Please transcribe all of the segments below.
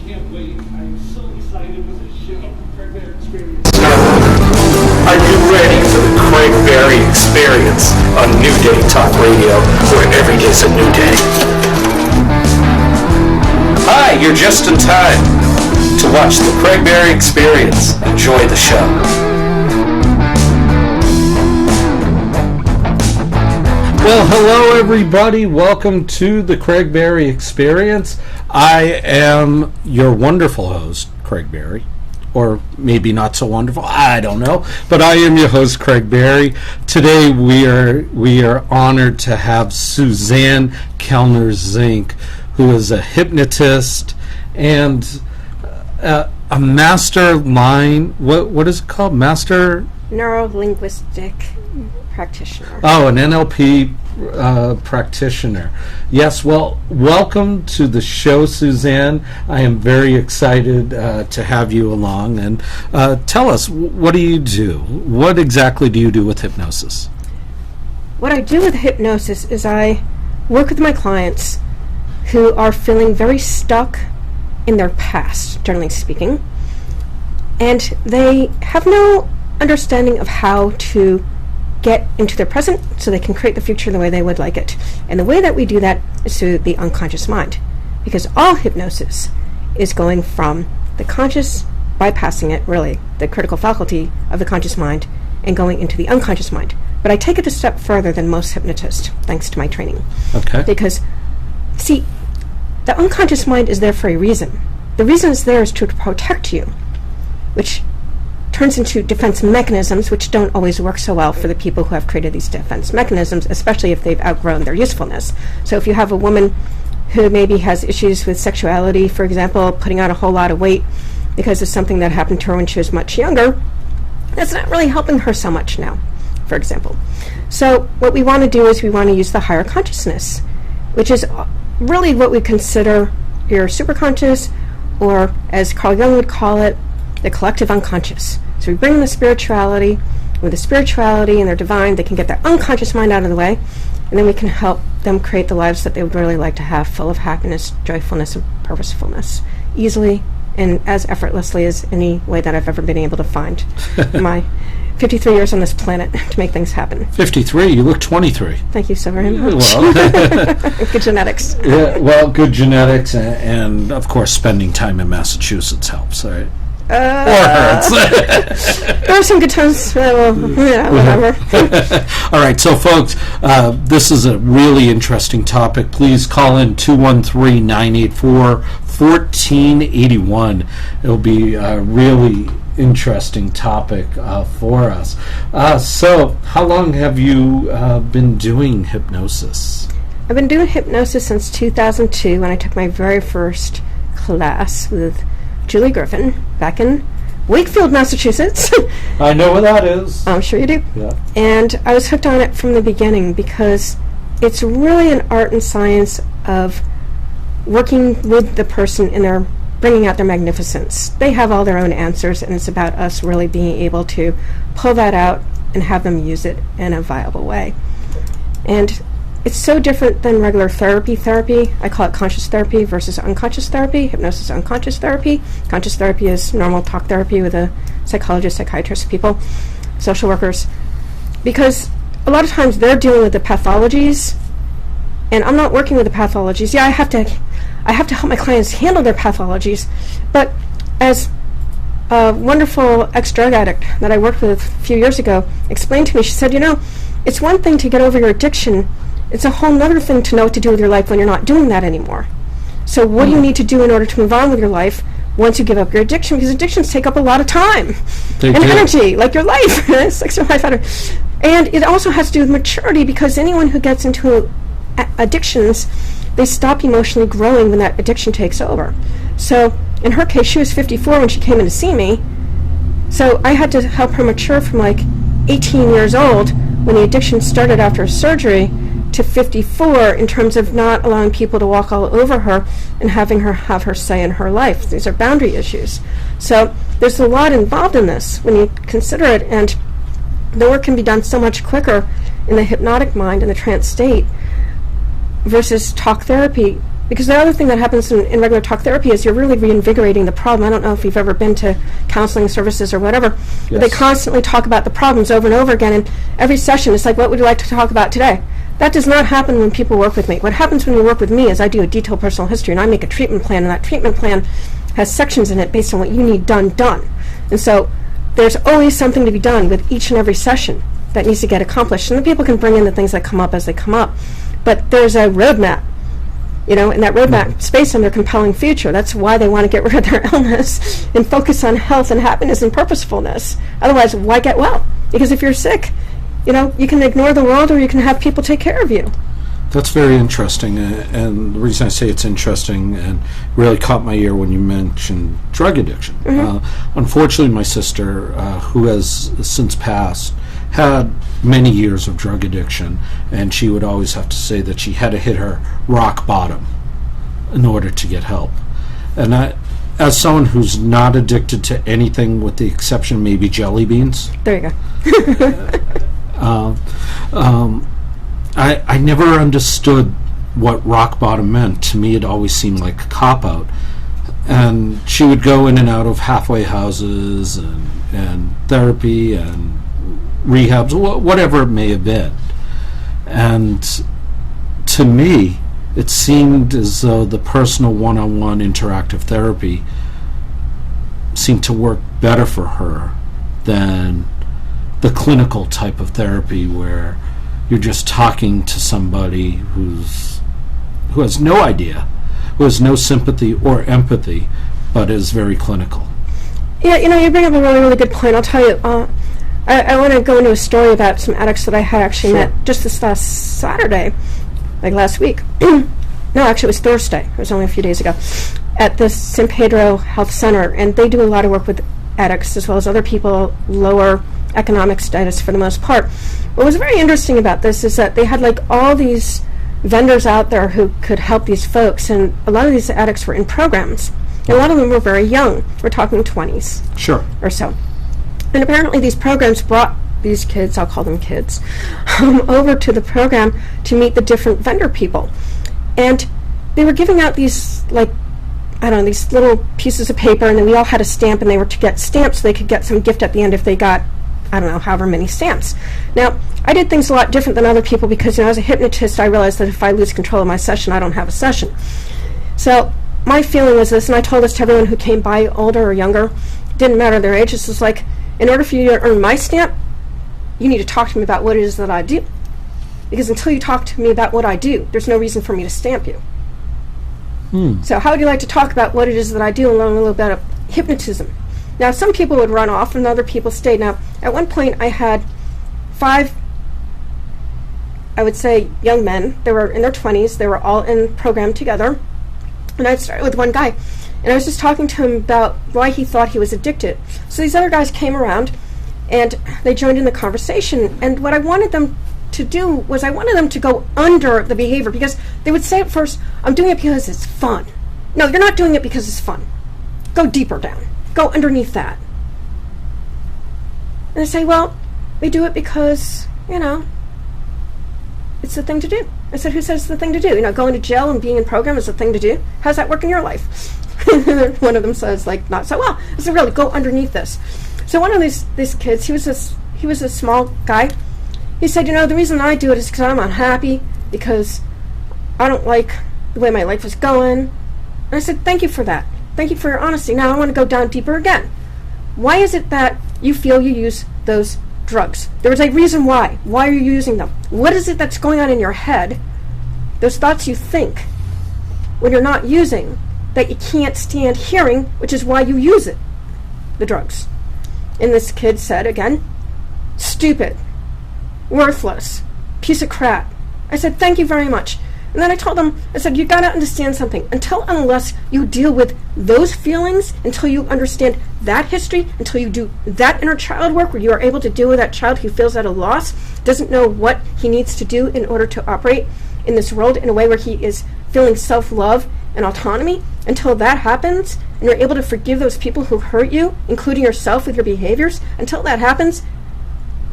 Can't wait. I'm so excited with this show. Craig Berry Experience. Are you ready for the Craig Berry Experience on New Day Talk Radio, where every day's a new day? Hi, you're just in time to watch the Craig Berry Experience. Enjoy the show. Well, hello everybody. Welcome to the Craig Berry Experience. I am your wonderful host, Craig Berry. Or maybe not so wonderful, I don't know. But I am your host, Craig Berry. Today we are honored to have Suzanne Kellner-Zinck, who is a hypnotist and a master mind, what is it called? Master neuro-linguistic practitioner. Oh, an NLP practitioner. Yes, well, welcome to the show, Suzanne. I am very excited to have you along. And tell us, what do you do? What exactly do you do with hypnosis? What I do with hypnosis is I work with my clients who are feeling very stuck in their past, generally speaking, and they have no understanding of how to get into their present so they can create the future the way they would like it. And the way that we do that is through the unconscious mind, because all hypnosis is going from the conscious, bypassing it, really, the critical faculty of the conscious mind, and going into the unconscious mind. But I take it a step further than most hypnotists, thanks to my training. Okay. Because, see, the unconscious mind is there for a reason. The reason it's there is to protect you, which turns into defense mechanisms, which don't always work so well for the people who have created these defense mechanisms, especially if they've outgrown their usefulness. So if you have a woman who maybe has issues with sexuality, for example, putting on a whole lot of weight because of something that happened to her when she was much younger, that's not really helping her so much now, for example. So what we want to do is we want to use the higher consciousness, which is really what we consider your superconscious, or as Carl Jung would call it, the collective unconscious. So we bring in the spirituality. With the spirituality and their divine, they can get their unconscious mind out of the way, and then we can help them create the lives that they would really like to have, full of happiness, joyfulness, and purposefulness, easily and as effortlessly as any way that I've ever been able to find in my 53 years on this planet to make things happen. 53? You look 23. Thank you so very much. Well, good genetics. Yeah, well, good genetics, and of course, spending time in Massachusetts helps, right? Or hurts. There are some good times. Whatever. All right, so folks, this is a really interesting topic. Please call in 213-984-1481. It'll be a really interesting topic for us. So, how long have you been doing hypnosis? I've been doing hypnosis since 2002 when I took my very first class with Julie Griffin back in Wakefield, Massachusetts. I know where that is. I'm sure you do. Yeah. And I was hooked on it from the beginning because it's really an art and science of working with the person in their bringing out their magnificence. They have all their own answers, and it's about us really being able to pull that out and have them use it in a viable way. And it's so different than regular therapy. I call it conscious therapy versus unconscious therapy. Hypnosis is unconscious therapy. Conscious therapy is normal talk therapy with a psychologist, psychiatrist, people, social workers. Because a lot of times they're dealing with the pathologies, and I'm not working with the pathologies. Yeah, I have to help my clients handle their pathologies, but as a wonderful ex-drug addict that I worked with a few years ago explained to me, she said, it's one thing to get over your addiction. It's a whole other thing to know what to do with your life when you're not doing that anymore. So what do you need to do in order to move on with your life once you give up your addiction? Because addictions take up a lot of time and energy, like your life. It sucks your life out of. And it also has to do with maturity, because anyone who gets into addictions, they stop emotionally growing when that addiction takes over. So in her case, she was 54 when she came in to see me. So I had to help her mature from like 18 years old when the addiction started after surgery to 54 in terms of not allowing people to walk all over her and having her have her say in her life. These are boundary issues. So there's a lot involved in this when you consider it, and the work can be done so much quicker in the hypnotic mind, in the trance state. versus talk therapy. Because the other thing that happens in regular talk therapy is you're really reinvigorating the problem. I don't know if you've ever been to counseling services or whatever, but they constantly talk about the problems over and over again, and every session it's like, what would you like to talk about today? That does not happen when people work with me. What happens when you work with me is I do a detailed personal history, and I make a treatment plan, and that treatment plan has sections in it based on what you need done. And so there's always something to be done with each and every session that needs to get accomplished. And the people can bring in the things that come up as they come up. But there's a roadmap, in that roadmap space on their compelling future. That's why they want to get rid of their illness and focus on health and happiness and purposefulness. Otherwise, why get well? Because if you're sick, you can ignore the world or you can have people take care of you. That's very interesting, and the reason I say it's interesting and really caught my ear when you mentioned drug addiction. Unfortunately, my sister, who has since passed, had many years of drug addiction, and she would always have to say that she had to hit her rock bottom in order to get help. And as someone who's not addicted to anything with the exception maybe jelly beans. There you go. I never understood what rock bottom meant. To me, it always seemed like a cop-out. And she would go in and out of halfway houses and therapy and rehabs, whatever it may have been. And to me, it seemed as though the personal one-on-one interactive therapy seemed to work better for her than the clinical type of therapy where you're just talking to somebody who has no idea, who has no sympathy or empathy, but is very clinical. Yeah, you bring up a really, really good point. I'll tell you, I want to go into a story about some addicts that I had actually met just this last Saturday, like last week. No, actually it was Thursday. It was only a few days ago, at the San Pedro Health Center, and they do a lot of work with addicts as well as other people lower economic status for the most part. What was very interesting about this is that they had like all these vendors out there who could help these folks, and a lot of these addicts were in programs. And a lot of them were very young. We're talking 20s Sure. or so. And apparently these programs brought these kids, I'll call them kids, over to the program to meet the different vendor people. And they were giving out these, these little pieces of paper, and then we all had a stamp, and they were to get stamps so they could get some gift at the end if they got, however many stamps. Now, I did things a lot different than other people because, as a hypnotist, I realized that if I lose control of my session, I don't have a session. So my feeling was this, and I told this to everyone who came by, older or younger, didn't matter their age. This was like, in order for you to earn my stamp, you need to talk to me about what it is that I do. Because until you talk to me about what I do, there's no reason for me to stamp you. So how would you like to talk about what it is that I do and learn a little bit of hypnotism? Now, some people would run off and other people stayed. Now, at one point I had 5, I would say, young men. They were in their 20s. They were all in program together. And I started with one guy. And I was just talking to him about why he thought he was addicted. So these other guys came around, and they joined in the conversation. And what I wanted them to do was I wanted them to go under the behavior, because they would say at first, I'm doing it because it's fun. No, you're not doing it because it's fun. Go deeper down. Go underneath that. And I say, well, we do it because, it's the thing to do. I said, who says it's the thing to do? Going to jail and being in program is the thing to do. How's that work in your life? One of them says, not so well. I said, really, go underneath this. So one of these kids, he was a small guy. He said, the reason I do it is because I'm unhappy, because I don't like the way my life is going. And I said, thank you for that. Thank you for your honesty. Now I want to go down deeper again. Why is it that you feel you use those drugs? There is a reason why. Why are you using them? What is it that's going on in your head, those thoughts you think, when you're not using, that you can't stand hearing, which is why you use it, the drugs? And this kid said, again, stupid, worthless, piece of crap. I said, thank you very much. And then I told him, I said, you got to understand something. Unless you deal with those feelings, until you understand that history, until you do that inner child work where you are able to deal with that child who feels at a loss, doesn't know what he needs to do in order to operate in this world in a way where he is feeling self-love and autonomy, until that happens and you're able to forgive those people who hurt you, including yourself with your behaviors, until that happens,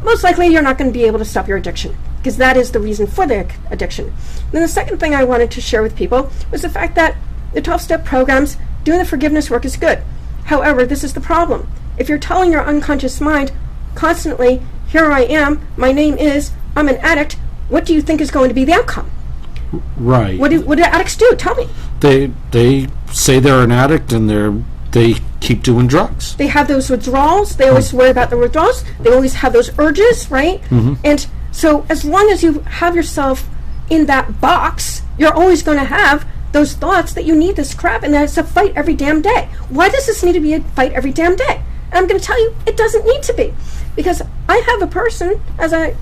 most likely you're not going to be able to stop your addiction. because that is the reason for the addiction. And then the second thing I wanted to share with people was the fact that the 12-step programs, doing the forgiveness work is good. However, this is the problem. If you're telling your unconscious mind constantly, here I am, my name is, I'm an addict, what do you think is going to be the outcome? Right. What do addicts do? Tell me. They say they're an addict and they keep doing drugs. They have those withdrawals. They always worry about the withdrawals. They always have those urges, right? And so as long as you have yourself in that box, you're always going to have those thoughts that you need this crap and that it's a fight every damn day. Why does this need to be a fight every damn day? And I'm going to tell you, it doesn't need to be. Because I have a person, as I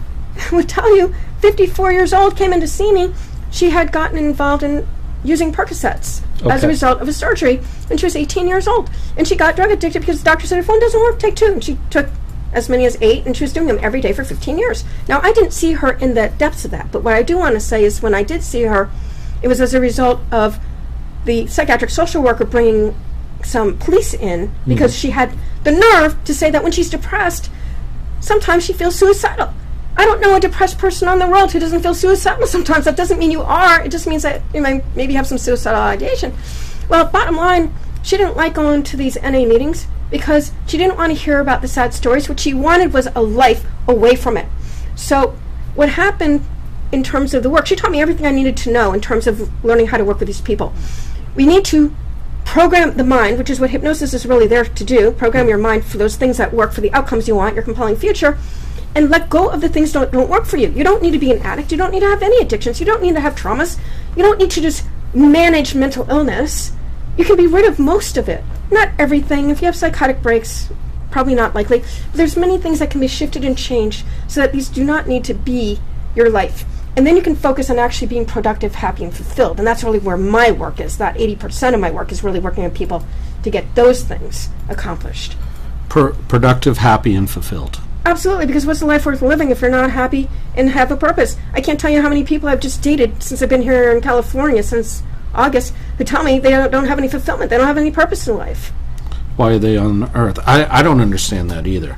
would tell you, 54 years old, came in to see me. She had gotten involved in using Percocets as a result of a surgery when she was 18 years old. And she got drug addicted because the doctor said, if one doesn't work, take two. And she took as many as 8, and she was doing them every day for 15 years. Now, I didn't see her in the depths of that, but what I do want to say is when I did see her, it was as a result of the psychiatric social worker bringing some police in because she had the nerve to say that when she's depressed, sometimes she feels suicidal. I don't know a depressed person on the world who doesn't feel suicidal sometimes. That doesn't mean you are. It just means that you might maybe have some suicidal ideation. Well, bottom line, she didn't like going to these NA meetings because she didn't want to hear about the sad stories. What she wanted was a life away from it. So what happened in terms of the work, she taught me everything I needed to know in terms of learning how to work with these people. We need to program the mind, which is what hypnosis is really there to do, program your mind for those things that work for the outcomes you want, your compelling future, and let go of the things that don't work for you. You don't need to be an addict. You don't need to have any addictions. You don't need to have traumas. You don't need to just manage mental illness. You can be rid of most of it. Not everything. If you have psychotic breaks, probably not likely. But there's many things that can be shifted and changed so that these do not need to be your life. And then you can focus on actually being productive, happy, and fulfilled. And that's really where my work is. That 80% of my work is really working with people to get those things accomplished. Productive, happy, and fulfilled. Absolutely, because what's the life worth living if you're not happy and have a purpose? I can't tell you how many people I've just dated since I've been here in California since August who tell me they don't have any fulfillment. They don't have any purpose in life. Why are they on Earth? I don't understand that either.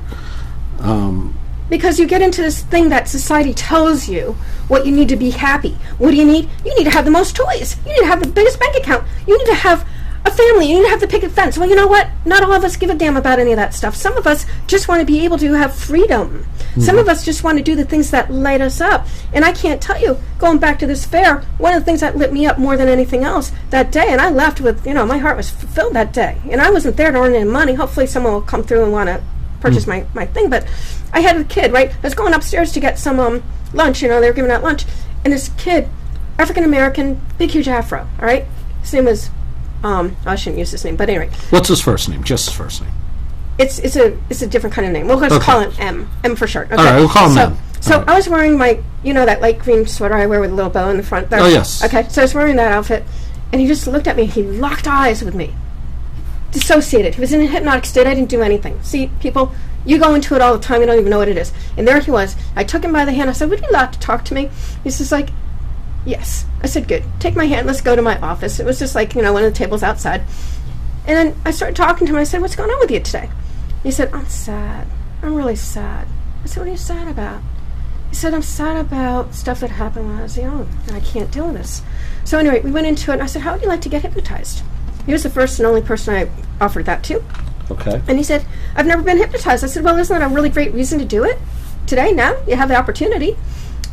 Because you get into this thing that society tells you what you need to be happy. What do you need? You need to have the most toys. You need to have the biggest bank account. You need to have a family. You need to have the picket fence. Well, you know what? Not all of us give a damn about any of that stuff. Some of us just want to be able to have freedom. Some of us just want to do the things that light us up. And I can't tell you, going back to this fair, one of the things that lit me up more than anything else that day, and I left with, my heart was fulfilled that day. And I wasn't there to earn any money. Hopefully someone will come through and want to purchase my thing. But I had a kid, right? I was going upstairs to get some lunch. They were giving out lunch. And this kid, African-American, big, huge afro, all right? His name was... I shouldn't use his name, but anyway. What's his first name? Just his first name. It's a different kind of name. We'll just call him M for short. Okay. All right, we'll call him M. So I was wearing my, that light green sweater I wear with a little bow in the front there. Oh, yes. Okay, so I was wearing that outfit, and he just looked at me. He locked eyes with me. Dissociated. He was in a hypnotic state. I didn't do anything. See, people, you go into it all the time. You don't even know what it is. And there he was. I took him by the hand. I said, would you like to talk to me? He's just like, yes. I said, good. Take my hand. Let's go to my office. It was just like, one of the tables outside. And then I started talking to him. I said, what's going on with you today? He said, I'm sad. I'm really sad. I said, what are you sad about? He said, I'm sad about stuff that happened when I was young, and I can't deal with this. So anyway, we went into it, and I said, how would you like to get hypnotized? He was the first and only person I offered that to. Okay. And he said, I've never been hypnotized. I said, well, isn't that a really great reason to do it? Today, now, you have the opportunity.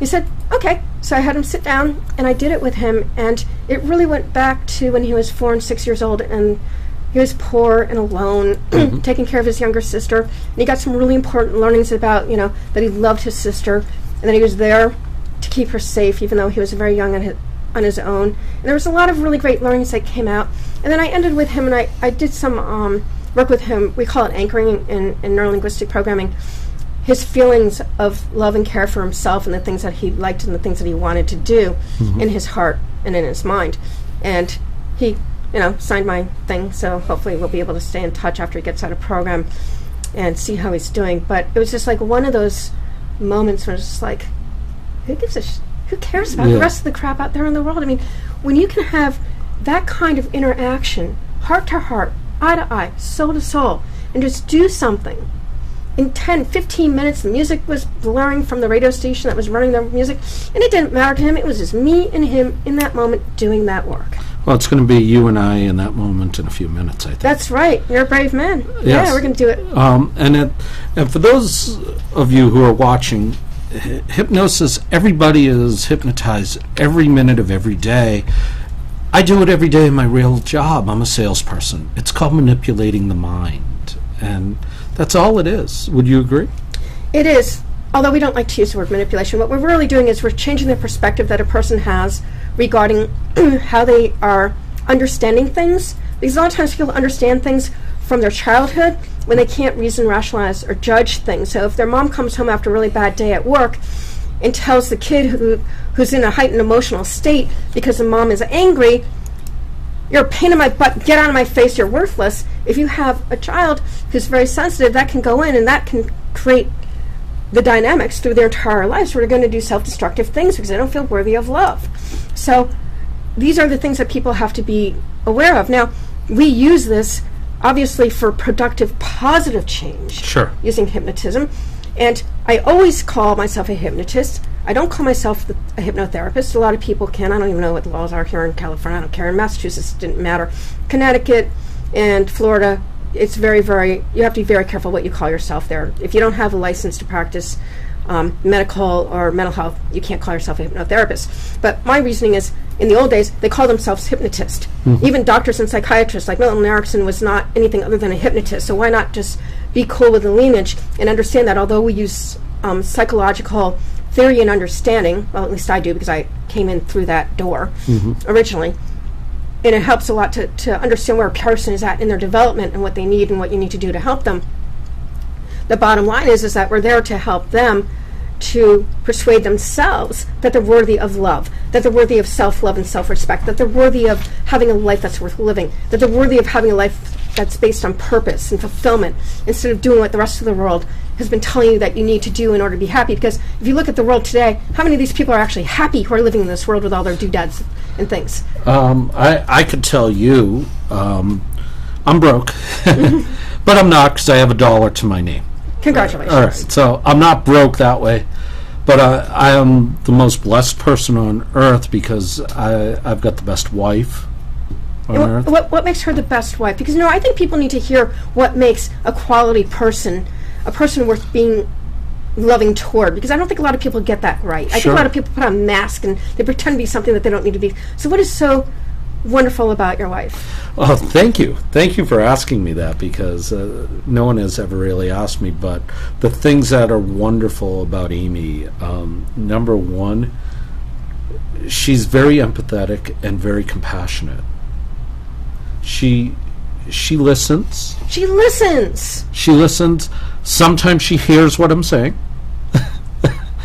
He said, okay. So I had him sit down, and I did it with him, and it really went back to when he was 4 and 6 years old, and he was poor and alone, taking care of his younger sister. And he got some really important learnings about, that he loved his sister, and that he was there to keep her safe, even though he was very young on his own. And there was a lot of really great learnings that came out. And then I ended with him, and I did some work with him. We call it anchoring in neurolinguistic programming. His feelings of love and care for himself and the things that he liked and the things that he wanted to do in his heart and in his mind. And he, signed my thing, so hopefully we'll be able to stay in touch after he gets out of program and see how he's doing. But it was just like one of those moments where it's just like, who cares about the rest of the crap out there in the world? I mean, when you can have that kind of interaction, heart to heart, eye to eye, soul to soul, and just do something in 10, 15 minutes, the music was blaring from the radio station that was running the music, and it didn't matter to him. It was just me and him in that moment doing that work. Well, it's going to be you and I in that moment in a few minutes, I think. That's right. You're a brave man. Yes. Yeah, we're going to do it. And for those of you who are watching, hypnosis, everybody is hypnotized every minute of every day. I do it every day in my real job. I'm a salesperson. It's called manipulating the mind. And that's all it is. Would you agree? It is. Although we don't like to use the word manipulation, what we're really doing is we're changing the perspective that a person has regarding how they are understanding things. Because a lot of times people understand things from their childhood when they can't reason, rationalize, or judge things. So if their mom comes home after a really bad day at work and tells the kid who's in a heightened emotional state because the mom is angry, "You're a pain in my butt, get out of my face, you're worthless." If you have a child who's very sensitive, that can go in and that can create the dynamics through their entire lives where they're going to do self-destructive things because they don't feel worthy of love. So these are the things that people have to be aware of. Now, we use this obviously for productive, positive change. Sure. Using hypnotism. And I always call myself a hypnotist. I don't call myself a hypnotherapist. A lot of people can. I don't even know what the laws are here in California. I don't care. In Massachusetts, it didn't matter. Connecticut and Florida, it's very, very, you have to be very careful what you call yourself there. If you don't have a license to practice medical or mental health, you can't call yourself a hypnotherapist. But my reasoning is, in the old days, they called themselves hypnotists. Mm-hmm. Even doctors and psychiatrists, like Milton Erickson, was not anything other than a hypnotist. So why not just be cool with the lineage and understand that although we use psychological theory and understanding, well, at least I do because I came in through that door originally, and it helps a lot to understand where a person is at in their development and what they need and what you need to do to help them. The bottom line is that we're there to help them to persuade themselves that they're worthy of love, that they're worthy of self-love and self-respect, that they're worthy of having a life that's worth living, that they're worthy of having a life that's based on purpose and fulfillment instead of doing what the rest of the world has been telling you that you need to do in order to be happy. Because if you look at the world today, how many of these people are actually happy who are living in this world with all their doodads and things? I could tell you I'm broke, but I'm not because I have $1 to my name. Congratulations. All right, so I'm not broke that way, but I am the most blessed person on earth because I've got the best wife on earth. What makes her the best wife? Because, I think people need to hear what makes a quality person, a person worth being loving toward, because I don't think a lot of people get that right. I think a lot of people put on a mask and they pretend to be something that they don't need to be. So what is so wonderful about your wife? Oh, thank you. Thank you for asking me that because no one has ever really asked me. But the things that are wonderful about Amy, number one, she's very empathetic and very compassionate. She listens. She listens. She listens. Sometimes she hears what I'm saying.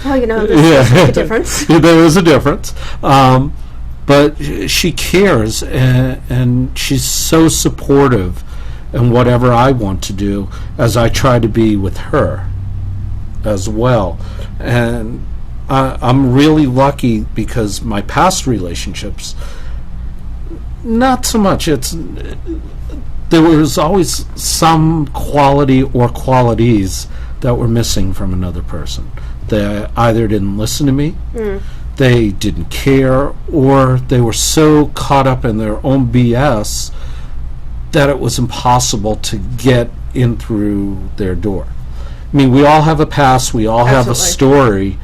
Well, there's a difference. There is a difference. But she cares, and she's so supportive in whatever I want to do as I try to be with her as well. And I'm really lucky because my past relationships, not so much. There was always some quality or qualities that were missing from another person. They either didn't listen to me, they didn't care, or they were so caught up in their own BS that it was impossible to get in through their door. I mean, we all have a past, we all have a story,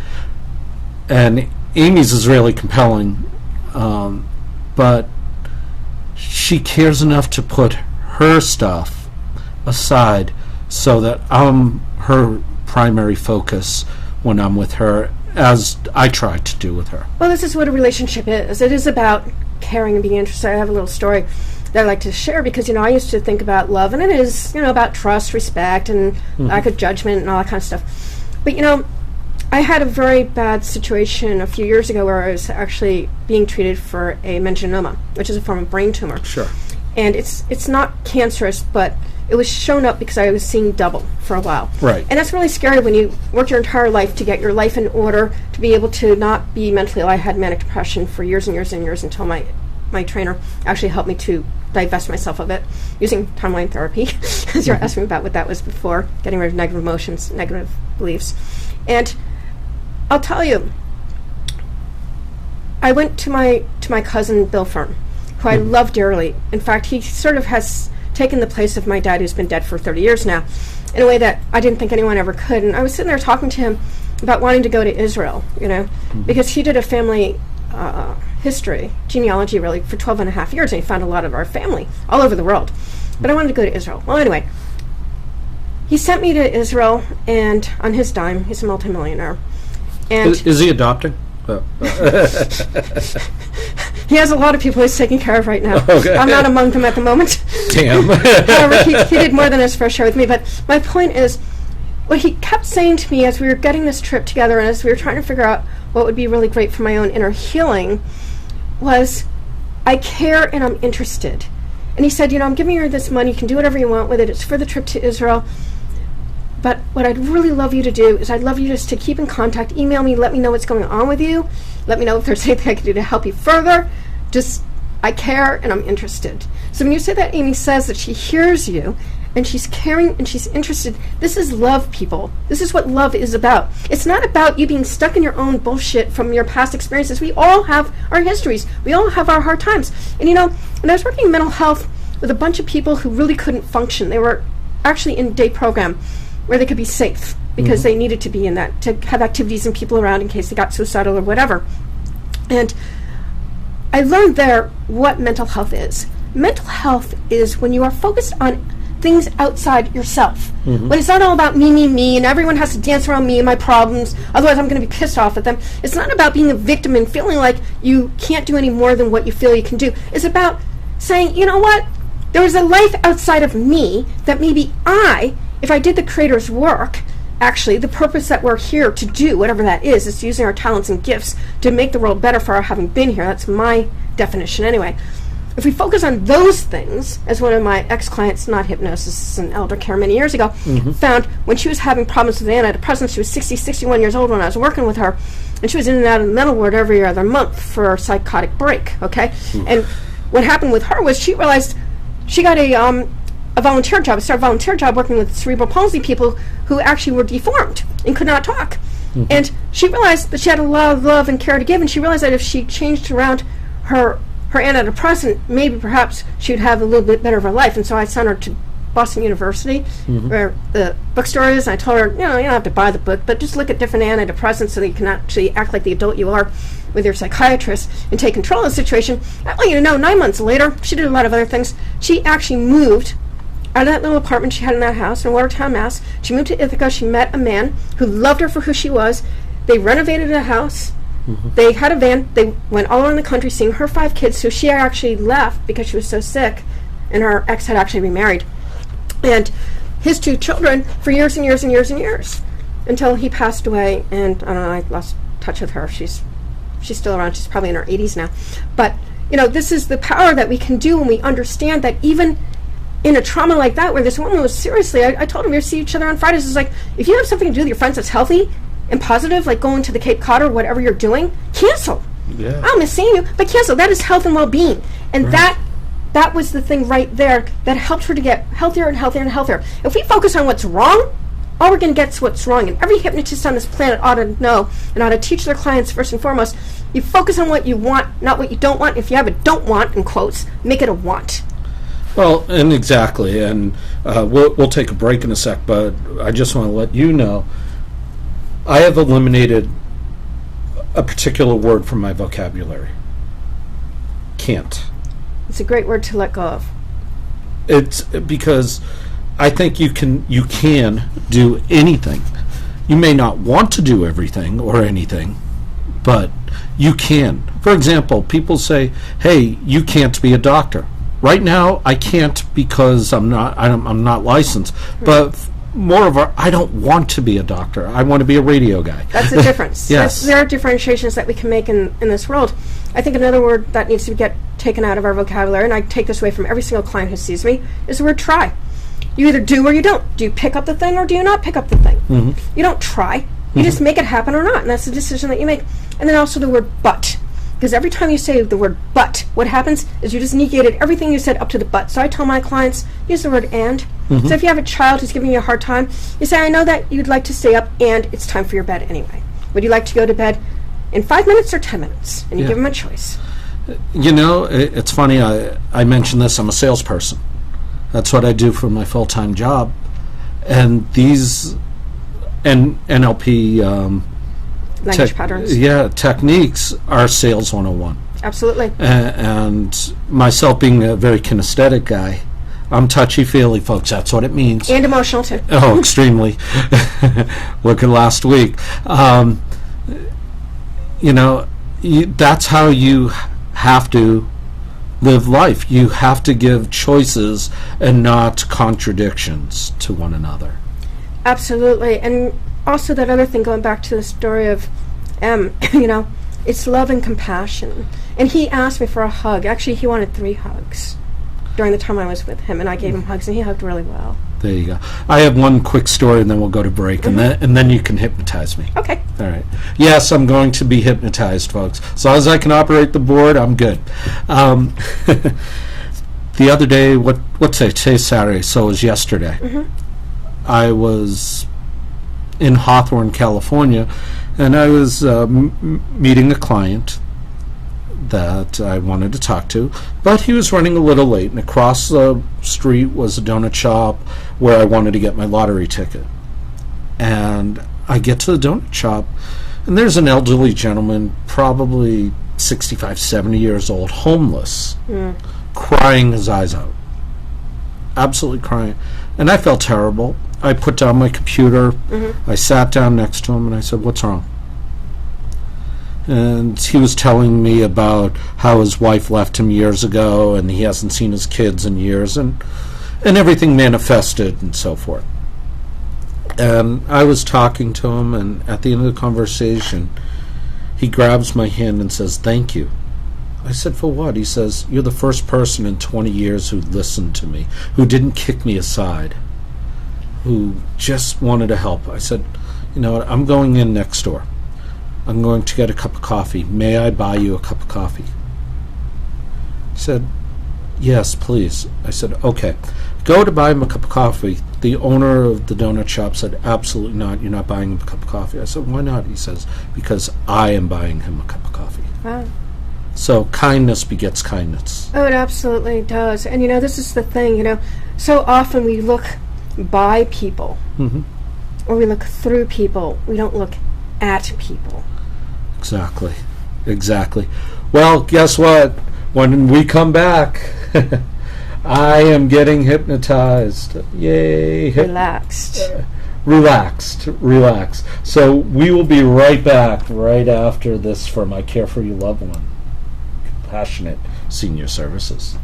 and Amy's is really compelling, but she cares enough to put her stuff aside so that I'm her primary focus when I'm with her, as I try to do with her. Well, this is what a relationship is. It is about caring and being interested. I have a little story that I like to share because, I used to think about love, and it is, about trust, respect, and lack of judgment and all that kind of stuff. But, I had a very bad situation a few years ago where I was actually being treated for a meningioma, which is a form of brain tumor. Sure. And it's not cancerous, but it was shown up because I was seeing double for a while. Right. And that's really scary when you work your entire life to get your life in order, to be able to not be mentally ill. I had manic depression for years and years and years until my trainer actually helped me to divest myself of it using timeline therapy, as you're asking me about what that was before, getting rid of negative emotions, negative beliefs. And I'll tell you, I went to my cousin Bill Fern, who I love dearly. In fact, he sort of has taken the place of my dad, who's been dead for 30 years now, in a way that I didn't think anyone ever could. And I was sitting there talking to him about wanting to go to Israel, because he did a family history, genealogy really, for 12 and a half years, and he found a lot of our family all over the world. But I wanted to go to Israel. Well, anyway, he sent me to Israel, and on his dime, he's a multimillionaire. And is he adopting? He has a lot of people he's taking care of right now. Okay. I'm not among them at the moment. Damn. However, he did more than his fair share with me. But my point is, what he kept saying to me as we were getting this trip together and as we were trying to figure out what would be really great for my own inner healing was, I care and I'm interested. And he said, I'm giving you this money. You can do whatever you want with it. It's for the trip to Israel. But what I'd really love you to do is I'd love you just to keep in contact. Email me. Let me know what's going on with you. Let me know if there's anything I can do to help you further. Just, I care and I'm interested. So when you say that, Amy says that she hears you and she's caring and she's interested. This is love, people. This is what love is about. It's not about you being stuck in your own bullshit from your past experiences. We all have our histories. We all have our hard times. And when I was working in mental health with a bunch of people who really couldn't function, they were actually in a day program where they could be safe because they needed to be in that, to have activities and people around in case they got suicidal or whatever. And I learned there what mental health is. Mental health is when you are focused on things outside yourself. When it's not all about me, and everyone has to dance around me and my problems, otherwise I'm going to be pissed off at them. It's not about being a victim and feeling like you can't do any more than what you feel you can do. It's about saying, you know what? There is a life outside of me that maybe if I did the Creator's work, actually, the purpose that we're here to do, whatever that is using our talents and gifts to make the world better for our having been here. That's my definition anyway. If we focus on those things, as one of my ex-clients, not hypnosis and elder care many years ago, found when she was having problems with antidepressants, she was 61 years old when I was working with her, and she was in and out of the mental ward every other month for a psychotic break, okay? And what happened with her was she realized she got a volunteer job, started a volunteer job working with cerebral palsy people who actually were deformed and could not talk. And she realized that she had a lot of love and care to give, and she realized that if she changed around her antidepressant, maybe perhaps she would have a little bit better of a life. And so I sent her to Boston University, where the bookstore is, and I told her, you don't have to buy the book, but just look at different antidepressants so that you can actually act like the adult you are with your psychiatrist and take control of the situation. I want you to know, 9 months later, she did a lot of other things. She actually moved out of that little apartment she had in that house in Watertown, Mass. She moved to Ithaca. She met a man who loved her for who she was. They renovated a house. They had a van. They went all around the country seeing her 5 kids, so she actually left because she was so sick, and her ex had actually remarried. And his 2 children for years and years and years and years, until he passed away, and I don't know, I lost touch with her. She's still around. She's probably in her 80s now. But, this is the power that we can do when we understand that even in a trauma like that, where this woman was seriously, I told him, we see each other on Fridays. It's like, if you have something to do with your friends that's healthy and positive, like going to the Cape Cod or whatever you're doing, cancel. Yeah. I'll miss seeing you, but cancel. That is health and well-being. And that was the thing right there that helped her to get healthier and healthier and healthier. If we focus on what's wrong, all we're going to get is what's wrong. And every hypnotist on this planet ought to know and ought to teach their clients first and foremost, you focus on what you want, not what you don't want. If you have a don't want, in quotes, make it a want. Well, and exactly, and we'll take a break in a sec, but I just want to let you know, I have eliminated a particular word from my vocabulary. Can't. It's a great word to let go of. It's because I think you can do anything. You may not want to do everything or anything, but you can. For example, people say, "Hey, you can't be a doctor." Right now, I can't because I'm not licensed. But moreover, I don't want to be a doctor. I want to be a radio guy. That's the difference. Yes. There are differentiations that we can make in this world. I think another word that needs to get taken out of our vocabulary, and I take this away from every single client who sees me, is the word try. You either do or you don't. Do you pick up the thing or do you not pick up the thing? You don't try. You just make it happen or not, and that's the decision that you make. And then also the word but. Because every time you say the word but, what happens is you just negated everything you said up to the but. So I tell my clients, use the word and. So if you have a child who's giving you a hard time, you say, I know that you'd like to stay up and it's time for your bed anyway. Would you like to go to bed in 5 minutes or 10 minutes? And you give them a choice. You know, it's funny, I mentioned this, I'm a salesperson. That's what I do for my full-time job. And these NLP Language patterns. Yeah, techniques are sales 101. Absolutely. And myself being a very kinesthetic guy, I'm touchy-feely, folks. That's what it means. And emotional, too. Oh, extremely. Look at last week. You know, that's how you have to live life. You have to give choices and not contradictions to one another. Absolutely. And also that other thing, going back to the story of M, you know, it's love and compassion. And he asked me for a hug. Actually, he wanted 3 hugs during the time I was with him, and I gave him hugs, and he hugged really well. There you go. I have one quick story, and then we'll go to break, and then you can hypnotize me. Okay. All right. Yes, I'm going to be hypnotized, folks. As long as I can operate the board, I'm good. The other day, what's it? Today's Saturday, so it was yesterday. I was in Hawthorne, California, and I was meeting a client that I wanted to talk to, but he was running a little late, and across the street was a donut shop where I wanted to get my lottery ticket. And I get to the donut shop, and there's an elderly gentleman, probably 65, 70 years old, homeless, crying his eyes out. Absolutely crying. And I felt terrible. I put down my computer, I sat down next to him, and I said, "What's wrong?" And he was telling me about how his wife left him years ago, and he hasn't seen his kids in years, and everything manifested and so forth. And I was talking to him, and at the end of the conversation, he grabs my hand and says, "Thank you." I said, "For what?" He says, "You're the first person in 20 years who listened to me, who didn't kick me aside, who just wanted to help." I said, "You know what, I'm going in next door. I'm going to get a cup of coffee. May I buy you a cup of coffee?" He said, "Yes, please." I said, "Okay." Go to buy him a cup of coffee. The owner of the donut shop said, "Absolutely not. You're not buying him a cup of coffee." I said, "Why not?" He says, "Because I am buying him a cup of coffee." Wow. So kindness begets kindness. Oh, it absolutely does. And, you know, this is the thing, you know, so often we look by people, or we look through people. We don't look at people. Exactly. Well, guess what? When we come back, I am getting hypnotized. Yay. Relaxed. So we will be right back right after this from I Care for Your Loved One, Compassionate Senior Services.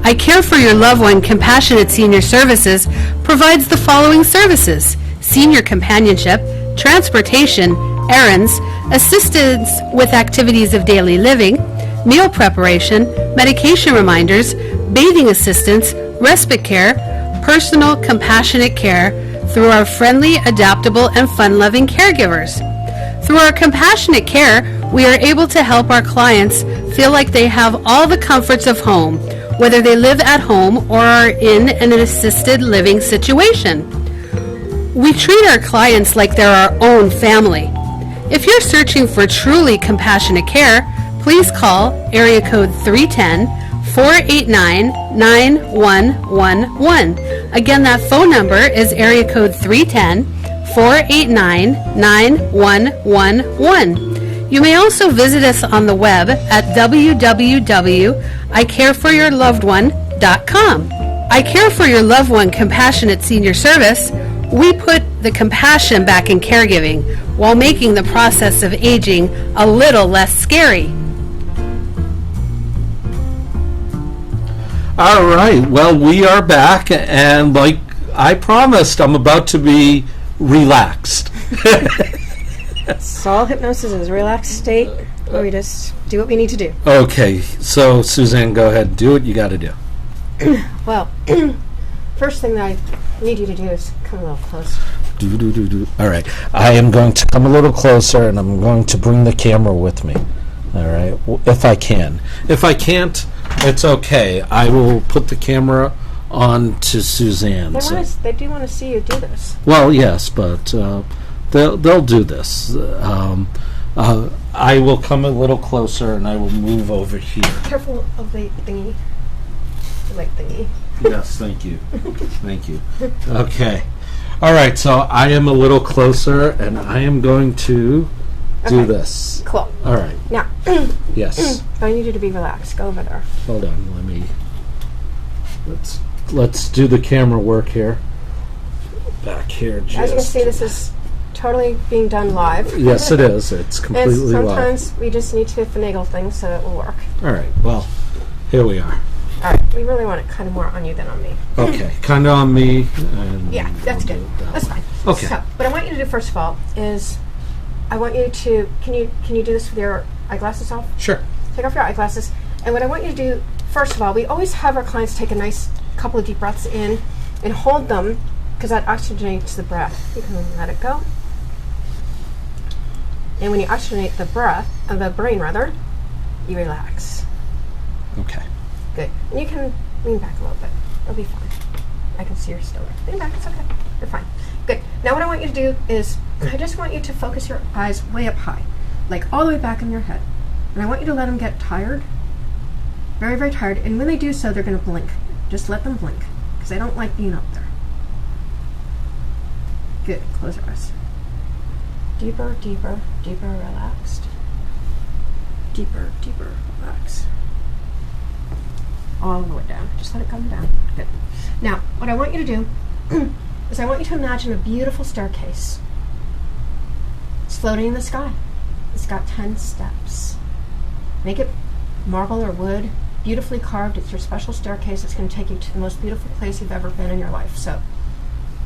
I Care for Your Loved One Compassionate Senior Services provides the following services: senior companionship, transportation, errands, assistance with activities of daily living, meal preparation, medication reminders, bathing assistance, respite care, personal compassionate care through our friendly, adaptable, and fun-loving caregivers. Through our compassionate care, we are able to help our clients feel like they have all the comforts of home, whether they live at home or are in an assisted living situation. We treat our clients like they're our own family. If you're searching for truly compassionate care, please call area code 310-489-9111. Again, that phone number is area code 310-489-9111. You may also visit us on the web at www.icareforyourlovedone.com. I Care for Your Loved One Compassionate Senior Service. We put the compassion back in caregiving while making the process of aging a little less scary. All right. Well, we are back, and like I promised, I'm about to be relaxed. So all hypnosis is a relaxed state where we just do what we need to do. Okay. So, Suzanne, go ahead. Do what you got to do. Well, first thing that I need you to do is come a little close. All right. I am going to come a little closer, and I'm going to bring the camera with me. All right. If I can. If I can't, it's okay. I will put the camera on to Suzanne. They do want to see you do this. Well, yes, but they'll do this. I will come a little closer, and I will move over here. Careful of the thingy. The light thingy. Yes, thank you. Thank you. Okay. All right, so I am a little closer, and I am going to do this. Cool. All right. Now, Yes. I need you to be relaxed. Go over there. Hold on. Let's do the camera work here. Back here, just. As you can see, this is totally being done live. Yes, it is. It's completely And live. sometimes we just need to finagle things so it will work. All right. Well, here we are. All right. We really want it kind of more on you than on me. Okay. Kind of on me. And Yeah, that's we'll good. do it that That's way. fine. Okay. So, what I want you to do first of all is, I want you to can you do this with your eyeglasses off? Sure. Take off your eyeglasses. And what I want you to do first of all, we always have our clients take a nice couple of deep breaths in and hold them because that oxygenates the breath. You can let it go. And when you oxygenate the brain rather, you relax. Okay. Good. And you can lean back a little bit. It'll be fine. I can see you're still there. Lean back. It's okay. You're fine. Good. Now what I want you to do is I just want you to focus your eyes way up high, like all the way back in your head. And I want you to let them get tired, very, very tired. And when they do so, they're going to blink. Just let them blink because they don't like being up there. Good. Close your eyes. Deeper, deeper, deeper, relaxed. Deeper, deeper, relaxed. All the way down. Just let it come down. Good. Now, what I want you to do is I want you to imagine a beautiful staircase. It's floating in the sky. It's got 10 steps. Make it marble or wood, beautifully carved. It's your special staircase. It's going to take you to the most beautiful place you've ever been in your life. So,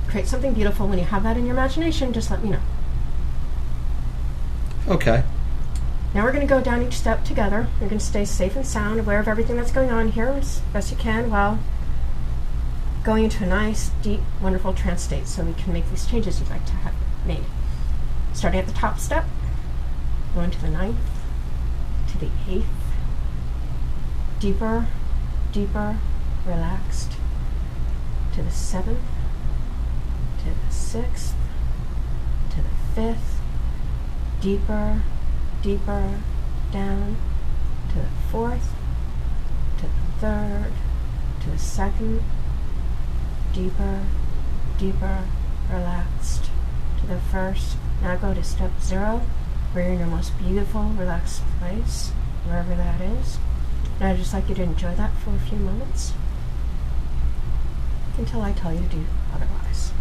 create something beautiful. When you have that in your imagination, just let me know. Okay. Now we're going to go down each step together. You're going to stay safe and sound, aware of everything that's going on here as best you can while going into a nice, deep, wonderful trance state so we can make these changes you'd like to have made. Starting at the top step, going to the 9th, to the 8th, deeper, deeper, relaxed, to the 7th, to the 6th, to the 5th, deeper, deeper, down, to the 4th, to the 3rd, to the 2nd, deeper, deeper, relaxed, to the 1st. Now go to step 0, where you're in your most beautiful, relaxed place, wherever that is. And I'd just like you to enjoy that for a few moments until I tell you to do otherwise.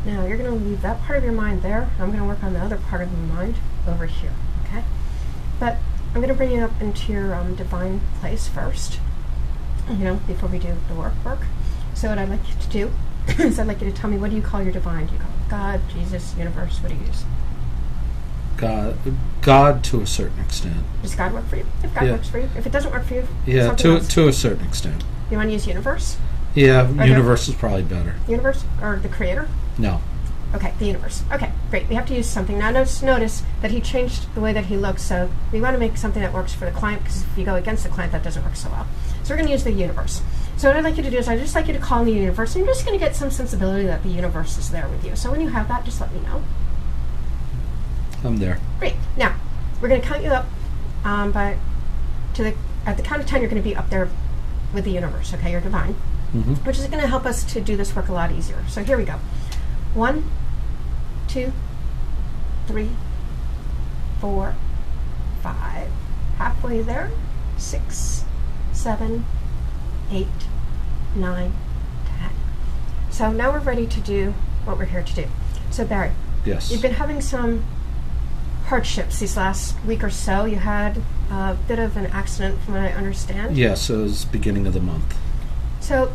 Now you're going to leave that part of your mind there. I'm going to work on the other part of your mind over here, okay? But I'm going to bring you up into your divine place first, before we do the work. So what I'd like you to do is I'd like you to tell me, what do you call your divine? Do you call it God, Jesus, universe? What do you use? God to a certain extent. Does God work for you? If God works for you. If it doesn't work for you, Yeah, something else. to a certain extent. You want to use universe? Yeah, universe is probably better. Universe or the creator? No. Okay, the universe. Okay, great. We have to use something. Now notice that he changed the way that he looks, so we want to make something that works for the client, because if you go against the client, that doesn't work so well. So we're going to use the universe. So what I'd like you to do is I'd just like you to call on the universe, and you're just going to get some sensibility that the universe is there with you. So when you have that, just let me know. I'm there. Great. Now, we're going to count you up at the count of 10, you're going to be up there with the universe, okay? You're divine, which is going to help us to do this work a lot easier. So here we go. 1, 2, 3, 4, 5. Halfway there. 6, 7, 8, 9, 10. So now we're ready to do what we're here to do. So Barry, Yes. you've been having some hardships these last week or so. You had a bit of an accident, from what I understand. Yes, it was beginning of the month. So,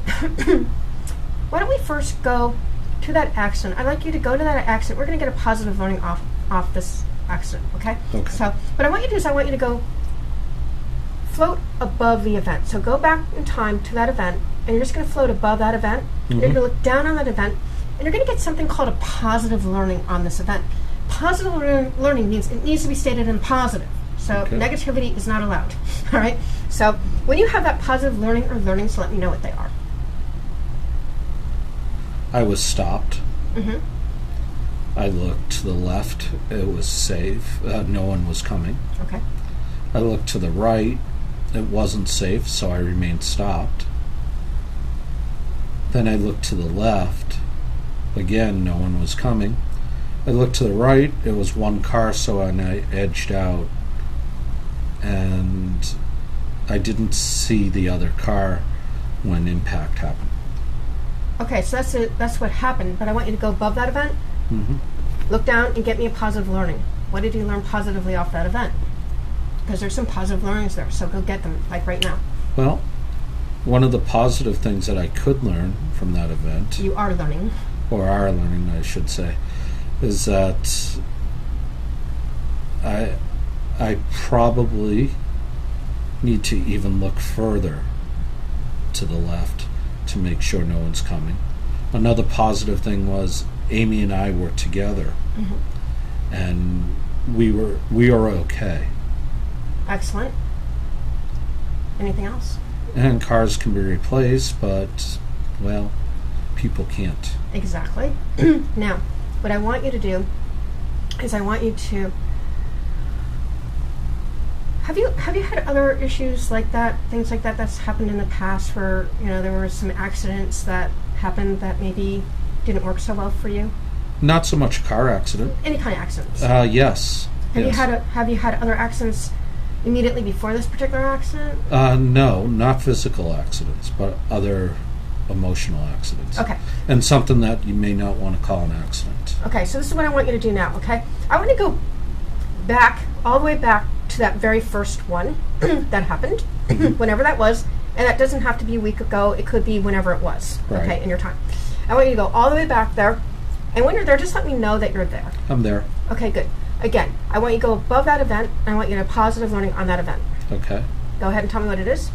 why don't we first go to that accident? I'd like you to go to that accident. We're going to get a positive learning off this accident, okay? Okay. So, what I want you to do is I want you to go float above the event. So go back in time to that event, and you're just going to float above that event. You're going to look down on that event, and you're going to get something called a positive learning on this event. Positive learning means it needs to be stated in positive. So Okay. negativity is not allowed. All right? So when you have that positive learning or learnings, let me know what they are. I was stopped. Mm-hmm. I looked to the left. It was safe. No one was coming. Okay. I looked to the right. It wasn't safe, so I remained stopped. Then I looked to the left. Again, no one was coming. I looked to the right. It was one car, so I edged out. And I didn't see the other car when impact happened. Okay, so that's what happened, but I want you to go above that event, Mm-hmm. look down, and get me a positive learning. What did you learn positively off that event? Because there's some positive learnings there, so go get them, like right now. Well, one of the positive things that I could learn from that event, You are learning. or are learning, I should say, is that I probably need to even look further to the left to make sure no one's coming. Another positive thing was Amy and I were together, and we are okay. Excellent. Anything else? And cars can be replaced, but, well, people can't. Exactly. Now, what I want you to do is I want you to... Have you had other issues like that, things like that that's happened in the past where, there were some accidents that happened that maybe didn't work so well for you? Not so much a car accident. Any kind of accidents? Yes. Have you had other accidents immediately before this particular accident? No, not physical accidents, but other emotional accidents. Okay. And something that you may not want to call an accident. Okay, so this is what I want you to do now, okay? I want to go back, all the way back to that very first one that happened, whenever that was, and that doesn't have to be a week ago, it could be whenever it was, Right. okay, in your time. I want you to go all the way back there, and when you're there, just let me know that you're there. I'm there. Okay, good. Again, I want you to go above that event, and I want you to have positive learning on that event. Okay. Go ahead and tell me what it is.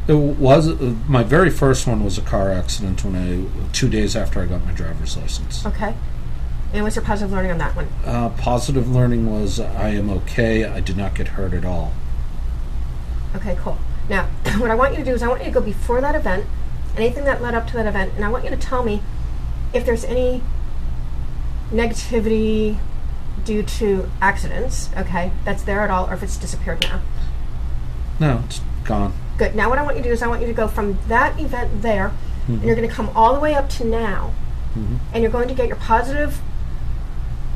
It was my very first one was a car accident 2 days after I got my driver's license. Okay. And what's your positive learning on that one? Positive learning was I am okay. I did not get hurt at all. Okay, cool. Now, what I want you to do is I want you to go before that event, anything that led up to that event, and I want you to tell me if there's any negativity due to accidents, okay, that's there at all, or if it's disappeared now. No, it's gone. Good. Now what I want you to do is I want you to go from that event there, and you're going to come all the way up to now, and you're going to get your positive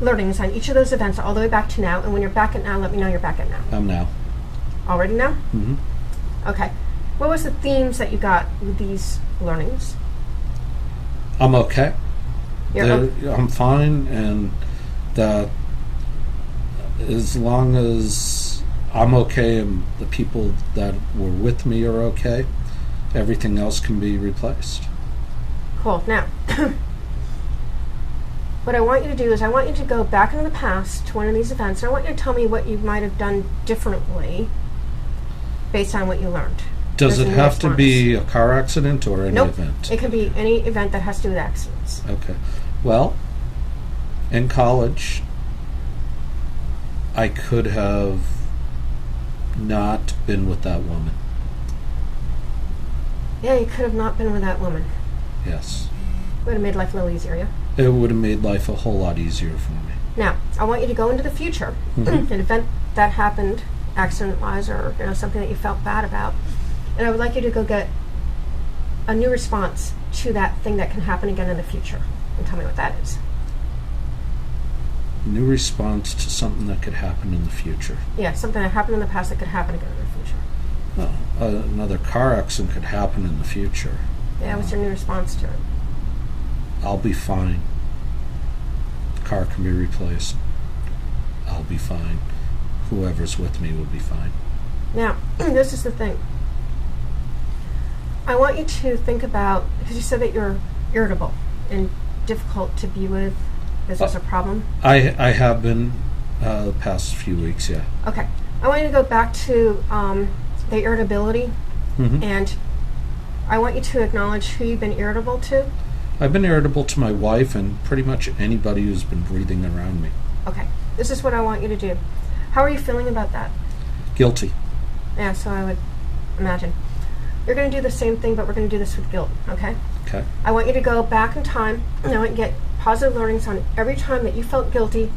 learnings on each of those events all the way back to now, and when you're back at now, let me know you're back at now. I'm now. Already now? Mm-hmm. Okay. What was the themes that you got with these learnings? I'm okay. You're I'm fine, and that as long as I'm okay and the people that were with me are okay, everything else can be replaced. Cool. Now, what I want you to do is I want you to go back into the past to one of these events, and I want you to tell me what you might have done differently based on what you learned. Does it There's a new have to response. be a car accident or any Nope. event? It can be any event that has to do with accidents. Okay. Well, in college, I could have not been with that woman. Yeah, you could have not been with that woman. Yes. Would have made life a little easier, yeah? It would have made life a whole lot easier for me. Now, I want you to go into the future, an event that happened accident-wise or something that you felt bad about, and I would like you to go get a new response to that thing that can happen again in the future, and tell me what that is. New response to something that could happen in the future. Yeah, something that happened in the past that could happen again in the future. Well, another car accident could happen in the future. Yeah, what's your new response to it? I'll be fine. The car can be replaced. I'll be fine. Whoever's with me will be fine. Now, this is the thing. I want you to think about, because you said that you're irritable and difficult to be with. Is this a problem? I have been the past few weeks, yeah. Okay. I want you to go back to the irritability, and I want you to acknowledge who you've been irritable to. I've been irritable to my wife and pretty much anybody who's been breathing around me. Okay. This is what I want you to do. How are you feeling about that? Guilty. Yeah, so I would imagine. You're going to do the same thing, but we're going to do this with guilt, okay? Okay. I want you to go back in time, and I want you to get positive learnings on every time that you felt guilty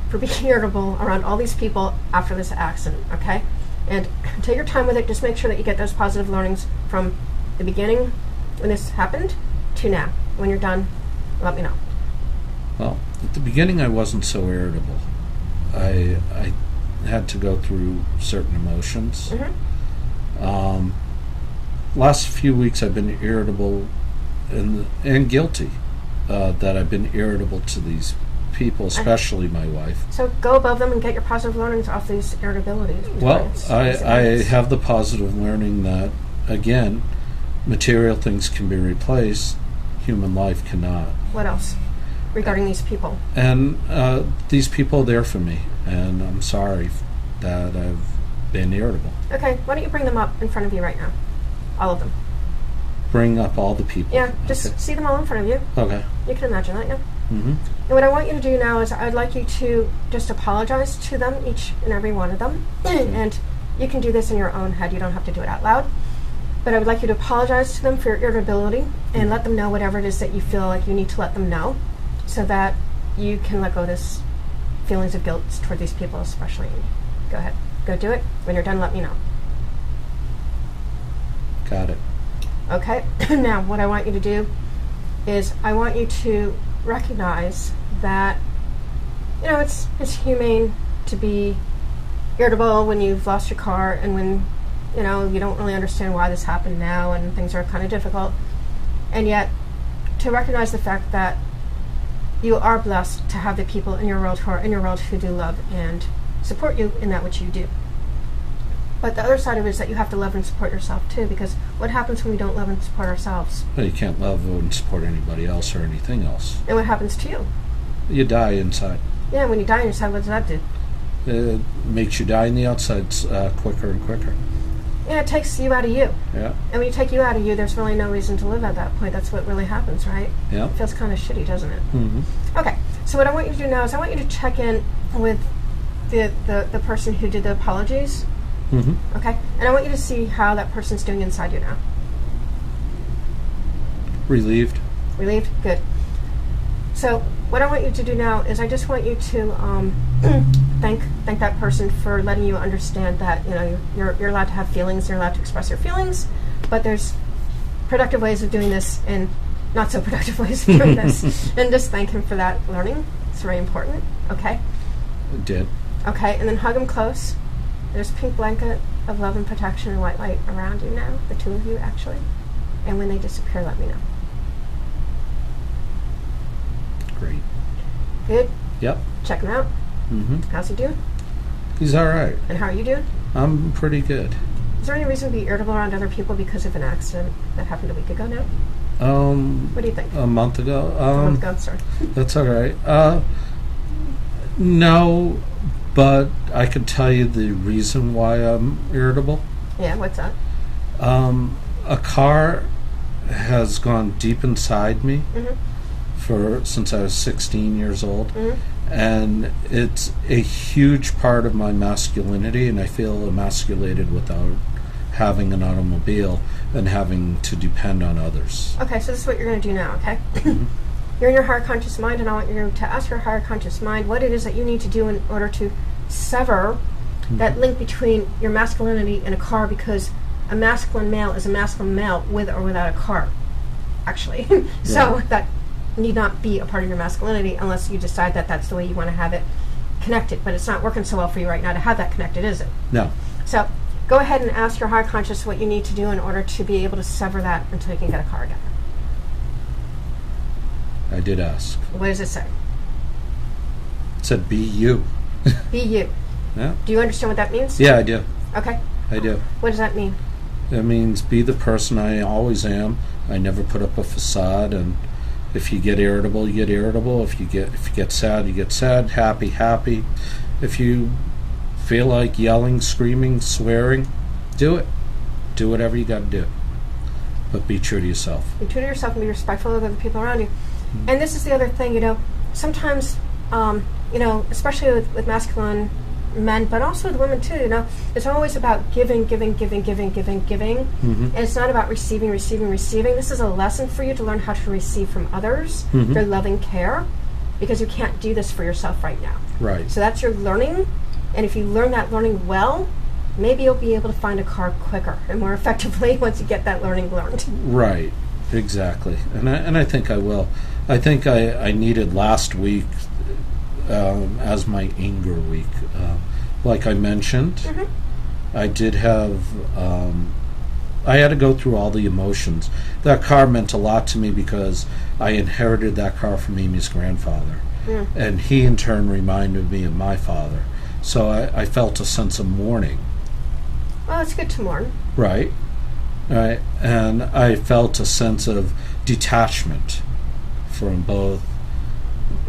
for being irritable around all these people after this accident, okay? And take your time with it. Just make sure that you get those positive learnings from the beginning when this happened to now. When you're done, let me know. Well, at the beginning I wasn't so irritable. I had to go through certain emotions. Last few weeks I've been irritable and guilty that I've been irritable to these people, especially my wife. So go above them and get your positive learnings off these irritabilities. Well, I have the positive learning that, again, material things can be replaced, human life cannot. What else regarding these people? And these people are there for me, and I'm sorry that I've been irritable. Okay, why don't you bring them up in front of you right now? All of them. Bring up all the people. Yeah, just Okay. see them all in front of you. Okay. You can imagine that, yeah? Mm-hmm. And what I want you to do now is I'd like you to just apologize to them, each and every one of them. And you can do this in your own head. You don't have to do it out loud. But I would like you to apologize to them for your irritability and let them know whatever it is that you feel like you need to let them know so that you can let go of this feelings of guilt toward these people, especially. Go ahead. Go do it. When you're done, let me know. Got it. Okay? Now, what I want you to do is I want you to recognize that, you know, it's humane to be irritable when you've lost your car and when, you know, you don't really understand why this happened now and things are kind of difficult. And yet, to recognize the fact that you are blessed to have the people in your world who do love and support you in that which you do. But the other side of it is that you have to love and support yourself too, because what happens when we don't love and support ourselves? Well, you can't love and support anybody else or anything else. And what happens to you? You die inside. Yeah, when you die inside, what does that do? It makes you die in the outside quicker and quicker. Yeah, it takes you out of you. Yeah. And when you take you out of you, there's really no reason to live at that point. That's what really happens, right? Yeah. It feels kind of shitty, doesn't it? Mm-hmm. Okay, so what I want you to do now is I want you to check in with the person who did the apologies. Mm-hmm. Okay? And I want you to see how that person's doing inside you now. Relieved. Relieved? Good. So what I want you to do now is I just want you to thank that person for letting you understand that, you know, you're allowed to have feelings, you're allowed to express your feelings, but there's productive ways of doing this and not so productive ways of doing this. And just thank him for that learning. It's very important. Okay? It did. Okay, and then hug him close. There's a pink blanket of love and protection and white light around you now, the two of you actually. And when they disappear, let me know. Great. Good? Yep. Check him out. Mm-hmm. How's he doing? He's all right. And how are you doing? I'm pretty good. Is there any reason to be irritable around other people because of an accident that happened a week ago now? What do you think? A month ago. A month ago, sorry. That's all right. No, but I can tell you the reason why I'm irritable. Yeah, what's that? A car has gone deep inside me since I was 16 years old, and it's a huge part of my masculinity, and I feel emasculated without having an automobile and having to depend on others. Okay, so this is what you're going to do now, okay? You're in your higher conscious mind, and I want you to ask your higher conscious mind what it is that you need to do in order to sever that link between your masculinity and a car, because a masculine male is a masculine male with or without a car, actually. So that need not be a part of your masculinity unless you decide that that's the way you want to have it connected. But it's not working so well for you right now to have that connected, is it? No. So go ahead and ask your higher conscious what you need to do in order to be able to sever that until you can get a car again. I did ask. What does it say? It said, be you. Be you. Yeah. Do you understand what that means? Yeah, I do. Okay. I do. What does that mean? It means be the person I always am. I never put up a facade, and if you get irritable, you get irritable. If you get sad, you get sad. Happy, happy. If you feel like yelling, screaming, swearing, do it. Do whatever you got to do. But be true to yourself. Be true to yourself and be respectful of the people around you. And this is the other thing, sometimes, especially with masculine men, but also with women too, it's always about giving. And it's not about receiving. This is a lesson for you to learn how to receive from others, their loving care, because you can't do this for yourself right now. Right. So that's your learning, and if you learn that learning well, maybe you'll be able to find a car quicker and more effectively once you get that learning learned. Right. Exactly. And I think I will. I think I needed last week as my anger week. Like I mentioned, I did have, I had to go through all the emotions. That car meant a lot to me because I inherited that car from Amy's grandfather. And he in turn reminded me of my father. So I felt a sense of mourning. Well, it's good to mourn. Right. Right. And I felt a sense of detachment from both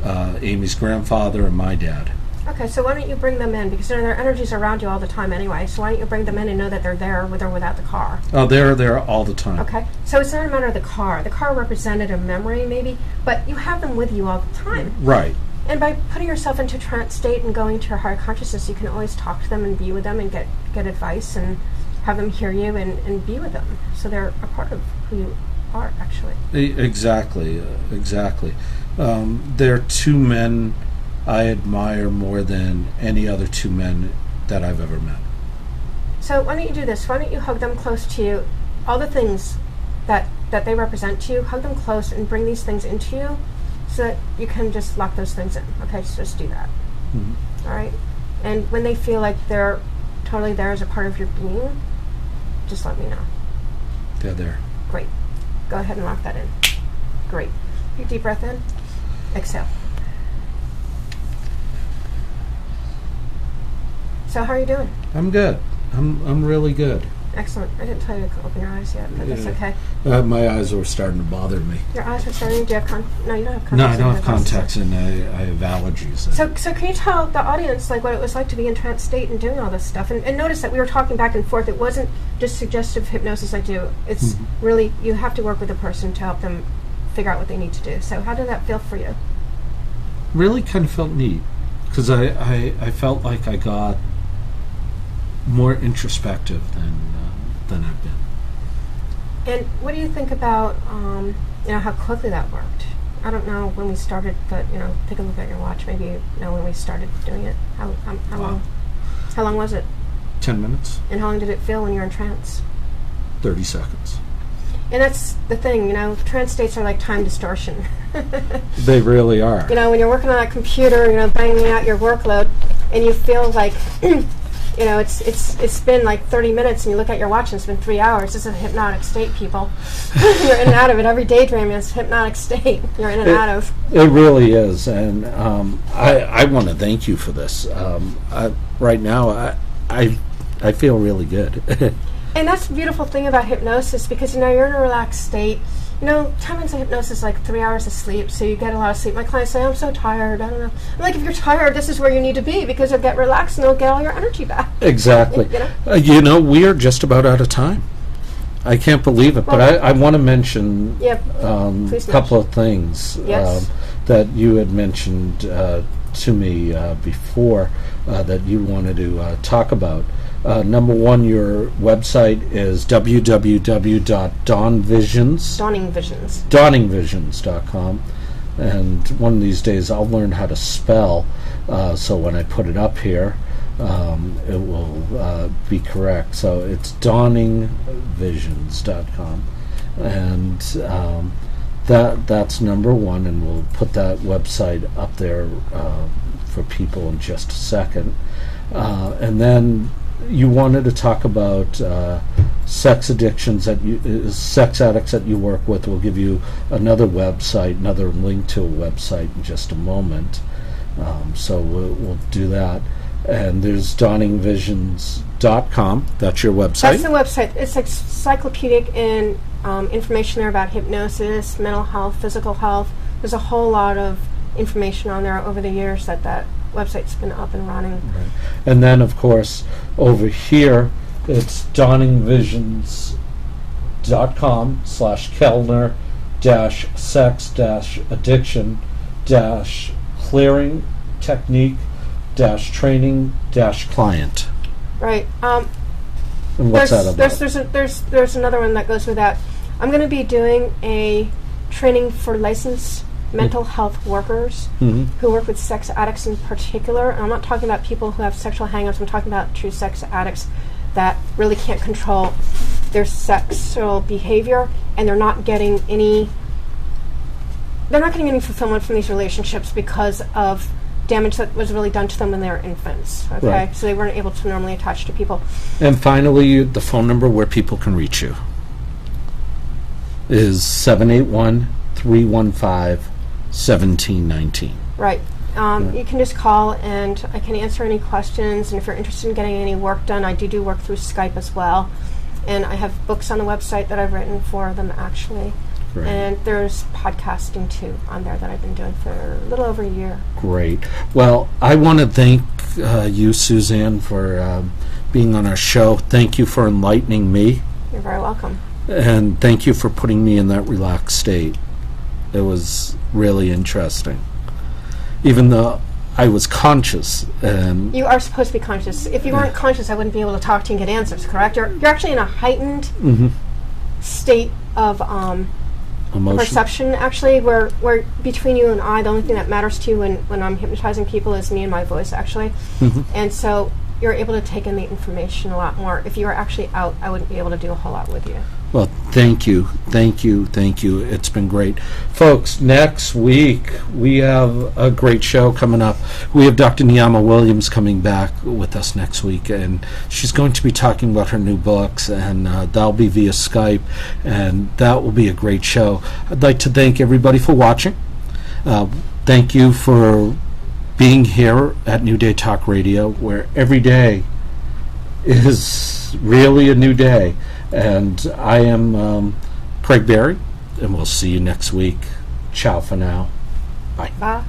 Amy's grandfather and my dad. Okay, so why don't you bring them in? Because their energy's around you all the time anyway, so why don't you bring them in and know that they're there with or without the car? Oh, they're there all the time. Okay, so it's not a matter of the car. The car represented a memory maybe, but you have them with you all the time. Right. And by putting yourself into trance state and going to your higher consciousness, you can always talk to them and be with them and get advice and have them hear you and be with them. So they're a part of who you are, actually. Exactly. There are two men I admire more than any other two men that I've ever met. So why don't you do this? Why don't you hug them close to you? All the things that they represent to you, hug them close and bring these things into you so that you can just lock those things in. Okay, so just do that. All right? And when they feel like they're totally there as a part of your being, just let me know. They're there. Great. Go ahead and lock that in. Great. Take a deep breath in. Exhale. So how are you doing? I'm good. I'm really good. Excellent. I didn't tell you to open your eyes yet, but that's okay. My eyes were starting to bother me. Your eyes are starting. Do you have No, you don't have contacts. No, I don't have contacts, and I have allergies. So can you tell the audience what it was like to be in trance state and doing all this stuff? And notice that we were talking back and forth. It wasn't just suggestive hypnosis I do. It's really, you have to work with a person to help them figure out what they need to do. So how did that feel for you? Really kind of felt neat, because I felt like I got more introspective than I've been. And what do you think about how quickly that worked? I don't know when we started, but take a look at your watch. Maybe when we started doing it. How long? How long was it? 10 minutes. And how long did it feel when you were in trance? 30 seconds. And that's the thing, trance states are like time distortion. They really are. When you're working on that computer, banging out your workload, and you feel like it's been like 30 minutes, and you look at your watch and it's been 3 hours. This is a hypnotic state, people. You're in and out of it. Every daydream is hypnotic state. You're in and out of. It really is, and I want to thank you for this. Right now, I feel really good. And that's the beautiful thing about hypnosis, because you're in a relaxed state. 10 minutes of hypnosis is like 3 hours of sleep, so you get a lot of sleep. My clients say, I'm so tired, I don't know. I'm like, if you're tired, this is where you need to be, because you'll get relaxed and you'll get all your energy back. Exactly. We are just about out of time. I can't believe it, but I want to mention a couple of things that you had mentioned to me before that you wanted to talk about. Number one, your website is www.dawningvisions.com, and one of these days I'll learn how to spell, so when I put it up here, it will be correct. So it's dawningvisions.com, and that's number one, and we'll put that website up there for people in just a second, and then you wanted to talk about sex addictions sex addicts that you work with. We'll give you another website, another link to a website in just a moment. So we'll do that. And there's dawningvisions.com. That's your website. That's the website. It's encyclopedic in information there about hypnosis, mental health, physical health. There's a whole lot of information on there over the years that website's been up and running. Right. And then, of course, over here, it's dawningvisions.com/Kellner-sex-addiction-clearing technique-training-client. Right. And what's that about? There's another one that goes with that. I'm going to be doing a training for licensed mental health workers who work with sex addicts in particular. And I'm not talking about people who have sexual hang-ups. I'm talking about true sex addicts that really can't control their sexual behavior, and they're not getting any fulfillment from these relationships because of damage that was really done to them when they were infants. Okay, Right. So they weren't able to normally attach to people. And finally, the phone number where people can reach you is 781-315-1719. Right. You can just call and I can answer any questions. And if you're interested in getting any work done, I do work through Skype as well. And I have books on the website that I've written for them, actually. Right. And there's podcasting, too, on there that I've been doing for a little over a year. Great. Well, I want to thank you, Suzanne, for being on our show. Thank you for enlightening me. You're very welcome. And thank you for putting me in that relaxed state. It was really interesting. Even though I was conscious. You are supposed to be conscious. If you weren't conscious, I wouldn't be able to talk to you and get answers, correct? You're actually in a heightened state of emotion. Perception, actually, where between you and I, the only thing that matters to you when I'm hypnotizing people is me and my voice, actually. And so you're able to take in the information a lot more. If you were actually out, I wouldn't be able to do a whole lot with you. Well, thank you. It's been great. Folks, next week we have a great show coming up. We have Dr. Niyama Williams coming back with us next week, and she's going to be talking about her new books, and that'll be via Skype, and that will be a great show. I'd like to thank everybody for watching. Thank you for being here at New Day Talk Radio, where every day is really a new day. And I am Craig Berry, and we'll see you next week. Ciao for now. Bye. Bye.